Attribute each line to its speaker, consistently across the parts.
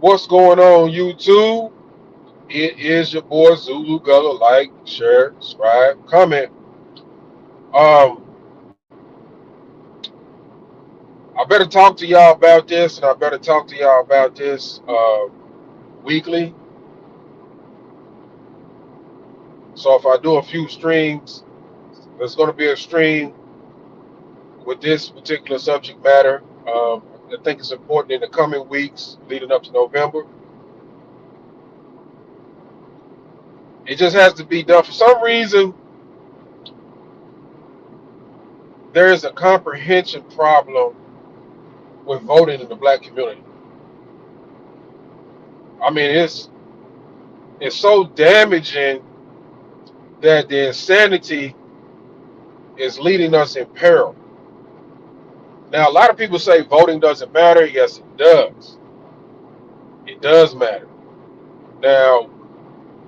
Speaker 1: What's going on, YouTube? It is your boy Zulu Gullah. Like, share, subscribe, comment. Um, I better talk to y'all about this, and I better talk to y'all about this weekly. So if I do a few streams, there's going to be a stream with this particular subject matter. I think it's important in the coming weeks leading up to November. It just has to be done. For some reason, there is a comprehension problem with voting in the black community. I mean, it's so damaging that the insanity is leading us in peril. Now, a lot of people say voting doesn't matter. Yes, it does. It does matter. Now,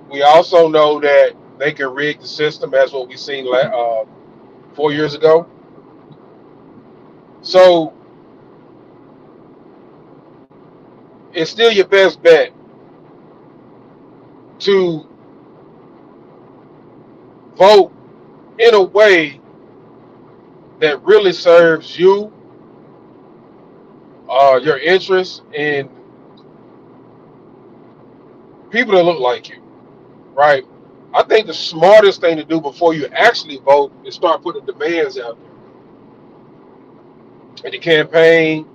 Speaker 1: we also know that they can rig the system, as what we seen 4 years ago. So it's still your best bet to vote in a way that really serves you, your interests, and people that look like you, right? I think the smartest thing to do before you actually vote is start putting demands out there. In the campaign,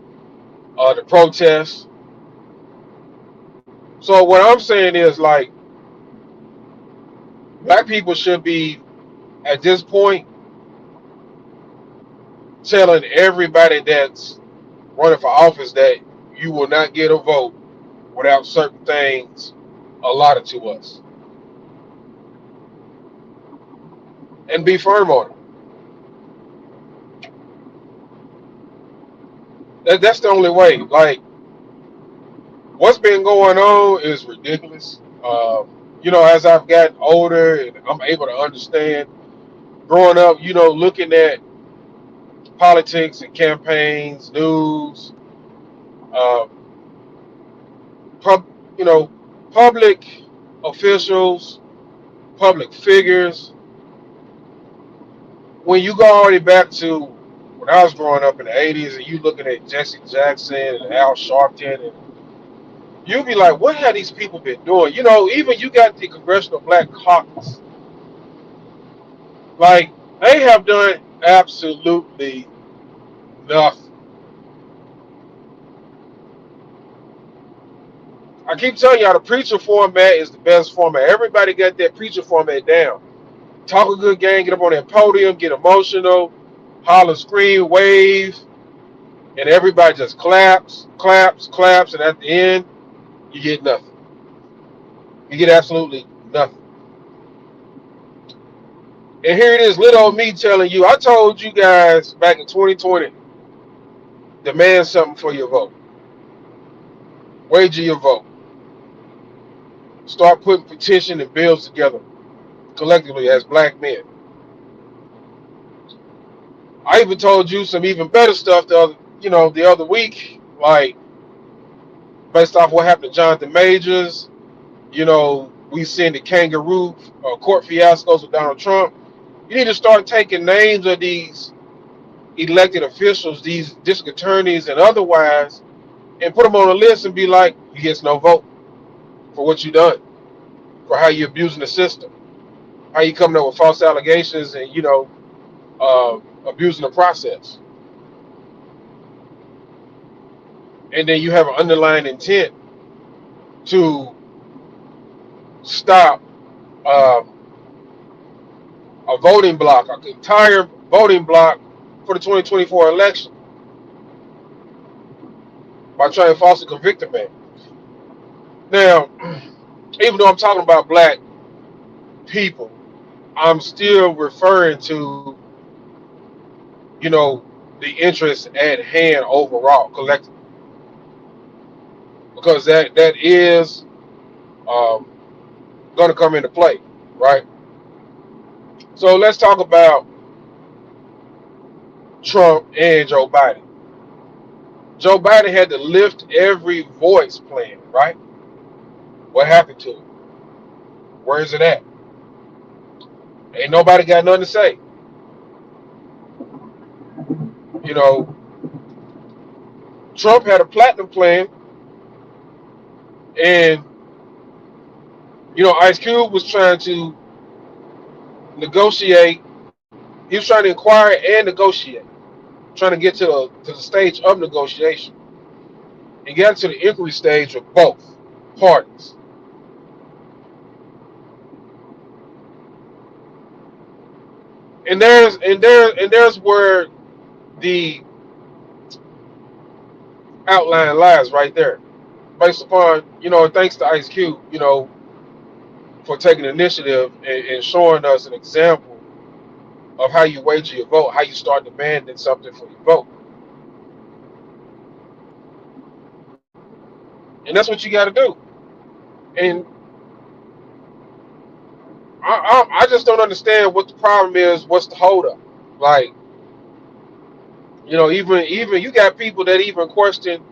Speaker 1: the protests. So what I'm saying is, like, black people should be at this point telling everybody that's running for office that you will not get a vote without certain things allotted to us, and be firm on it. That's the only way. Like, what's been going on is ridiculous. As I've gotten older and I'm able to understand, growing up, looking at politics and campaigns, news, uh, pub, you know, public officials, public figures. When you go already back to when I was growing up in the '80s, and you looking at Jesse Jackson and Al Sharpton, and you be like, what have these people been doing? Even you got the Congressional Black Caucus. Like, they have done absolutely nothing. I keep telling y'all the preacher format is the best format. Everybody got that preacher format down. Talk a good game, get up on that podium, get emotional, holler, scream, wave, and everybody just claps, claps, claps, and at the end, you get nothing. You get absolutely nothing. And here it is, little old me telling you, I told you guys back in 2020, demand something for your vote. Wager your vote. Start putting petition and bills together collectively as black men. I even told you some even better stuff the other week, like based off what happened to Jonathan Majors. We seen the kangaroo court fiascos with Donald Trump. You need to start taking names of these elected officials, these district attorneys and otherwise, and put them on a list and be like, you get no vote for what you done, for how you abusing the system, how you coming up with false allegations and, abusing the process. And then you have an underlying intent to stop um, a voting block, an entire voting block for the 2024 election by trying to falsely convict a man. Now, even though I'm talking about black people, I'm still referring to, the interests at hand overall, collectively, because that is um, going to come into play, right? So let's talk about Trump and Joe Biden. Joe Biden had to lift every voice plan, right? What happened to it? Where is it at? Ain't nobody got nothing to say. You know, Trump had a platinum plan, and Ice Cube was trying to negotiate. He was trying to inquire and negotiate, trying to get to the stage of negotiation. He got to the inquiry stage with both parties. And there's where the outline lies right there. Based upon, thanks to Ice Cube, for taking initiative and showing us an example of how you wager your vote, how you start demanding something for your vote. And that's what you got to do. And I just don't understand what the problem is. What's the holdup? Like, even you got people that even question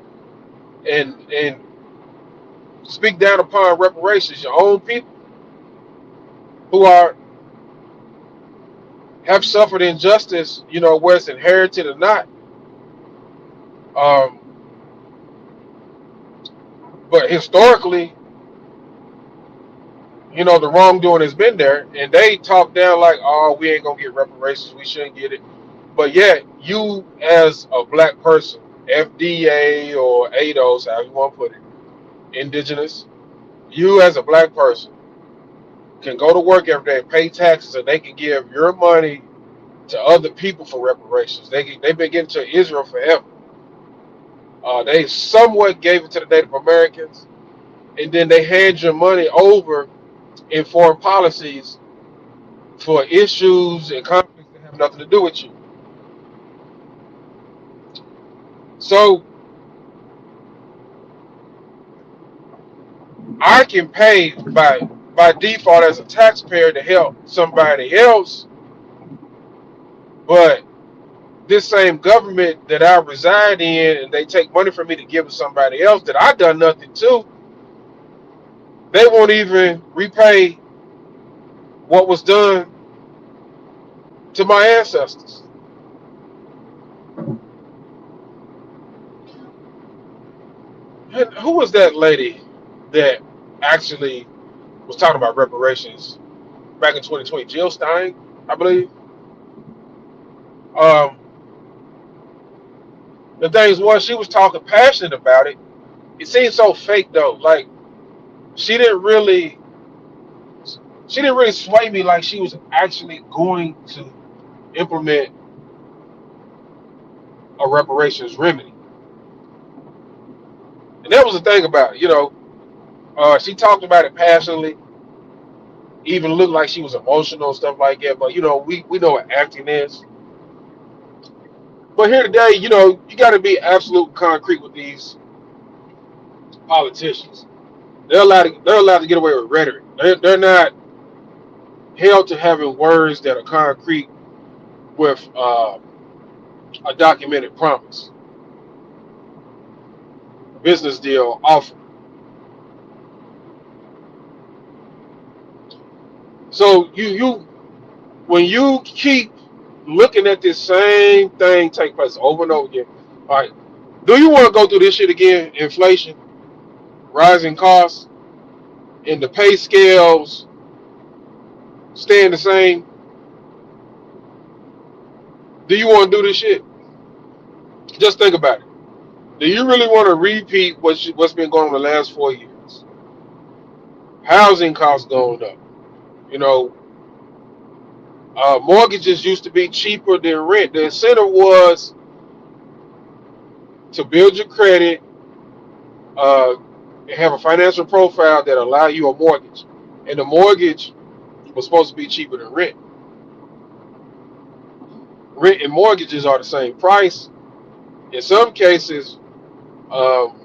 Speaker 1: and speak down upon reparations. Your own people who have suffered injustice, whether it's inherited or not. Um, but historically, the wrongdoing has been there, and they talk down like, "Oh, we ain't gonna get reparations. We shouldn't get it." But yet, you as a black person, FDA or ADOS, however you want to put it, indigenous, you as a black person can go to work every day, pay taxes, and they can give your money to other people for reparations. They've been getting to Israel forever. They somewhat gave it to the Native Americans, and then they hand your money over in foreign policies for issues and conflicts that have nothing to do with you. So I can pay by default as a taxpayer to help somebody else, but this same government that I reside in, and they take money from me to give to somebody else that I done nothing to, they won't even repay what was done to my ancestors. And who was that lady that actually was talking about reparations back in 2020? Jill Stein, I believe. Um, the thing was, she was talking passionate about it. It seemed so fake though. Like she didn't really, she didn't really sway me like she was actually going to implement a reparations remedy. And that was the thing about it. She talked about it passionately, even looked like she was emotional and stuff like that. But we know what acting is. But here today, you got to be absolute concrete with these politicians. They're allowed to get away with rhetoric. They're not held to having words that are concrete with a documented promise, business deal offer. So you when you keep looking at this same thing take place over and over again, all right, do you want to go through this shit again? Inflation, rising costs, and the pay scales staying the same. Do you want to do this shit? Just think about it. Do you really want to repeat what's been going on the last 4 years? Housing costs going up. You know, mortgages used to be cheaper than rent. The incentive was to build your credit, and have a financial profile that allow you a mortgage, and the mortgage was supposed to be cheaper than rent. Rent and mortgages are the same price. In some cases, um,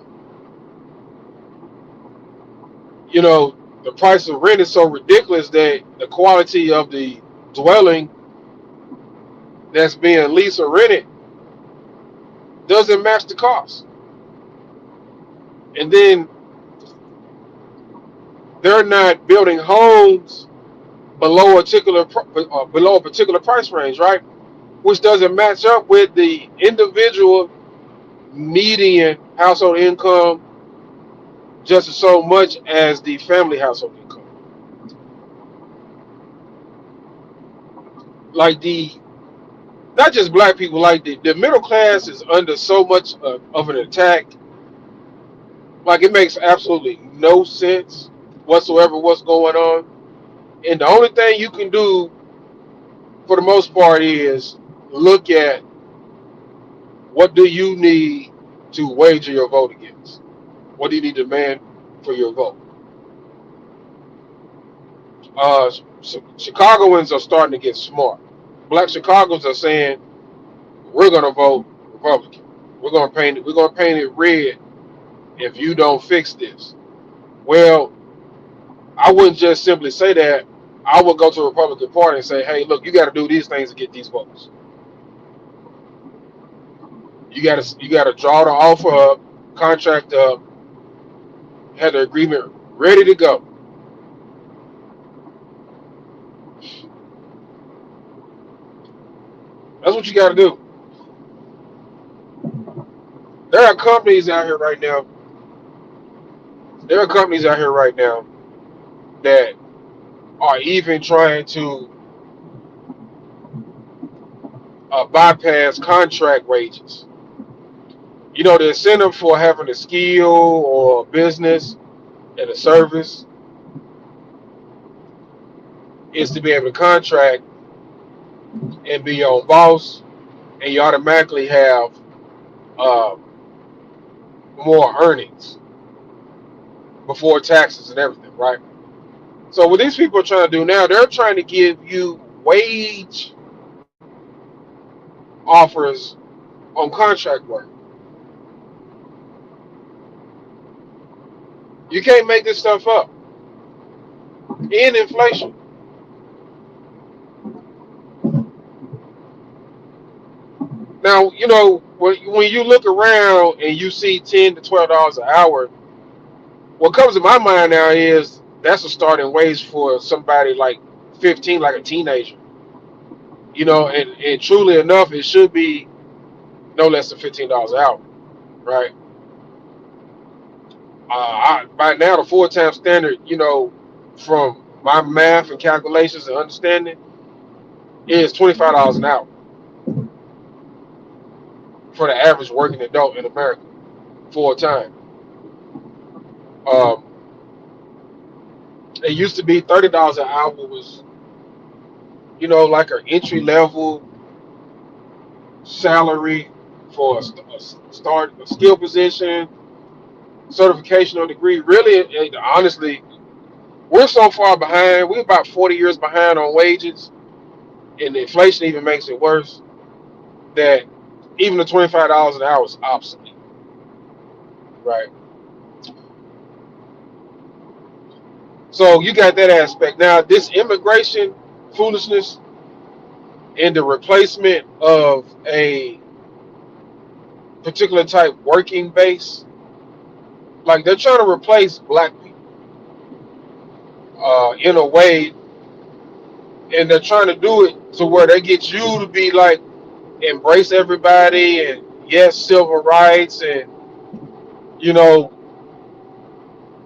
Speaker 1: the price of rent is so ridiculous that the quality of the dwelling that's being leased or rented doesn't match the cost. And then they're not building homes below a particular price range, right? Which doesn't match up with the individual median household income just as so much as the family household income. Like the not just black people, like the middle class is under so much of an attack. Like it makes absolutely no sense whatsoever what's going on. And the only thing you can do for the most part is look at what do you need to wager your vote against. What do you need to demand for your vote? Chicagoans are starting to get smart. Black Chicagoans are saying we're going to vote Republican. We're going to paint it red if you don't fix this. Well, I wouldn't just simply say that. I would go to the Republican Party and say, hey, look, you got to do these things to get these votes. You got to draw the offer up, contract up, have the agreement ready to go. That's what you got to do. There are companies out here right now. There are companies out here right now that are even trying to bypass contract wages. You know, the incentive for having a skill or a business and a service is to be able to contract and be your own boss, and you automatically have uh, more earnings before taxes and everything, right? So what these people are trying to do now, they're trying to give you wage offers on contract work. You can't make this stuff up. In inflation. Now, you know, when you look around and you see $10 to $12 an hour, what comes to my mind now is that's a starting wage for somebody like 15, like a teenager. You know, and truly enough, it should be no less than $15 an hour, right? By now, the full-time standard, you know, from my math and calculations and understanding, is $25 an hour for the average working adult in America, full time. Um, it used to be $30 an hour was, you know, like an entry level salary for a skill position, certification or degree. Really, honestly, we're so far behind. We're about 40 years behind on wages, and the inflation even makes it worse. That even the $25 an hour is obsolete, right? So you got that aspect. Now, this immigration foolishness and the replacement of a particular type working base, like they're trying to replace black people in a way, and they're trying to do it to where they get you to be like embrace everybody and yes, civil rights, and you know,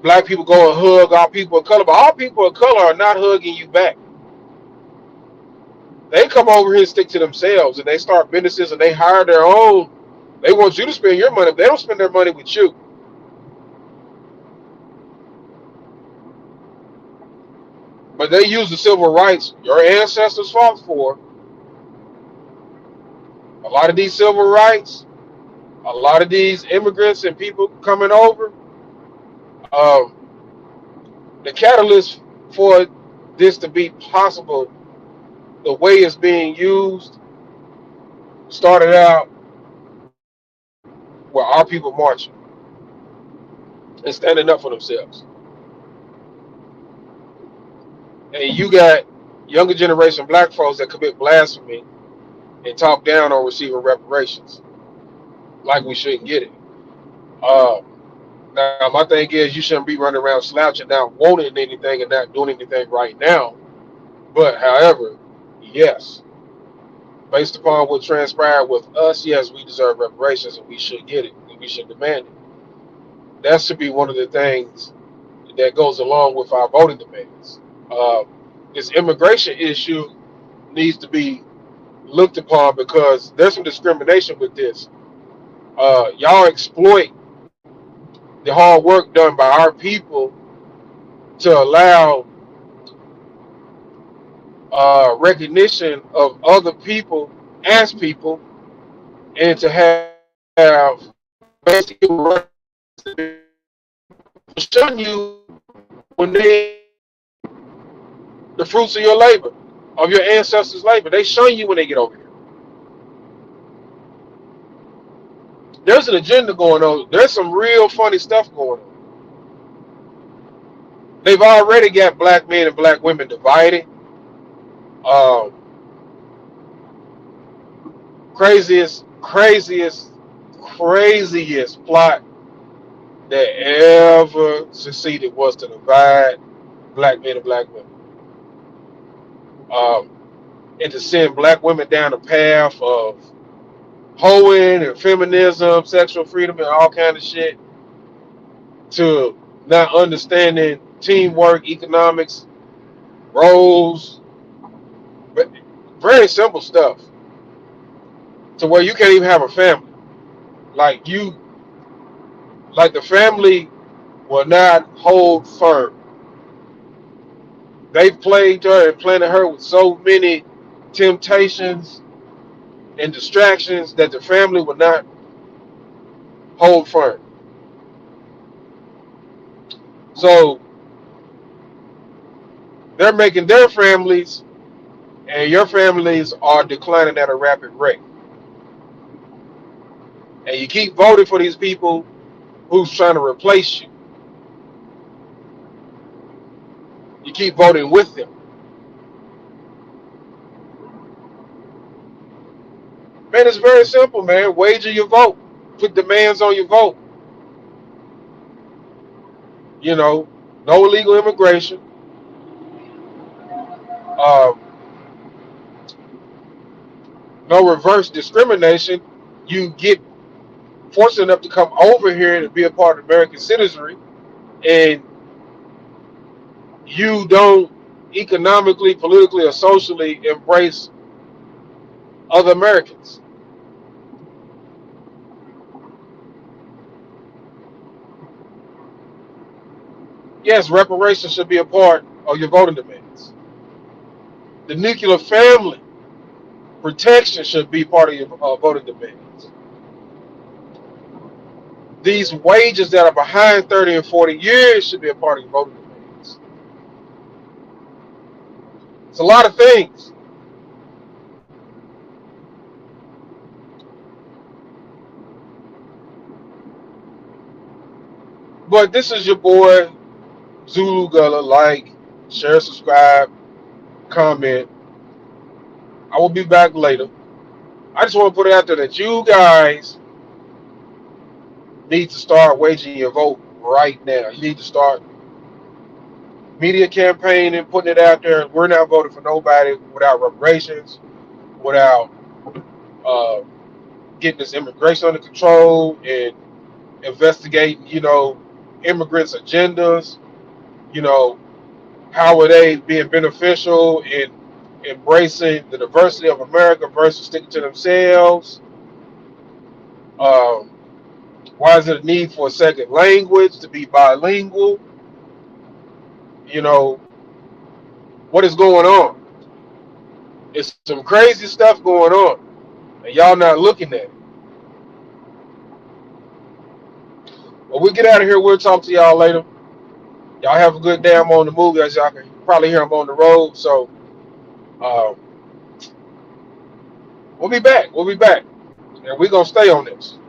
Speaker 1: black people go and hug all people of color, but all people of color are not hugging you back. They come over here and stick to themselves, and they start businesses, and they hire their own. They want you to spend your money. They don't spend their money with you. But they use the civil rights your ancestors fought for. A lot of these civil rights, a lot of these immigrants and people coming over, um, the catalyst for this to be possible, the way it's being used, started out with our people marching and standing up for themselves. And you got younger generation black folks that commit blasphemy and talk down on receiving reparations like we shouldn't get it. Uh, Now, my thing is, you shouldn't be running around slouching, not wanting anything and not doing anything right now. But, however, yes, based upon what transpired with us, yes, we deserve reparations and we should get it and we should demand it. That should be one of the things that goes along with our voting demands. Uh, this immigration issue needs to be looked upon because there's some discrimination with this. Y'all exploit the hard work done by our people to allow recognition of other people as people and to have basically shun you when they the fruits of your labor, of your ancestors' labor. They shun you when they get over here. There's an agenda going on. There's some real funny stuff going on. They've already got black men and black women divided. Um, craziest plot that ever succeeded was to divide black men and black women. Um, and to send black women down a path of hoeing and feminism, sexual freedom, and all kind of shit, to not understanding teamwork, economics, roles, but very simple stuff. To where you can't even have a family. Like the family will not hold firm. They've plagued her and planted her with so many temptations and distractions that the family will not hold firm. So they're making their families, and your families are declining at a rapid rate. And you keep voting for these people who's trying to replace you. You keep voting with them. Man, it's very simple, man. Wager your vote. Put demands on your vote. You know, no illegal immigration. Um, no reverse discrimination. You get fortunate enough to come over here to be a part of American citizenry, and you don't economically, politically, or socially embrace other Americans. Yes, reparations should be a part of your voting demands. The nuclear family protection should be part of your voting demands. These wages that are behind 30 and 40 years should be a part of your voting demands. It's a lot of things. But this is your boy, Zulu Gullah. Like, share, subscribe, comment. I will be back later. I just want to put it out there that you guys need to start waging your vote right now. You need to start media campaigning, putting it out there. We're not voting for nobody without reparations, without uh, getting this immigration under control and investigating, immigrants' agendas. How are they being beneficial in embracing the diversity of America versus sticking to themselves? Um, why is there a need for a second language to be bilingual? You know, what is going on? It's some crazy stuff going on, and y'all not looking at it. Well, we get out of here. We'll talk to y'all later. Y'all have a good day. I'm on the move. As y'all can probably hear, I'm on the road. So uh, we'll be back. We'll be back. And we're going to stay on this.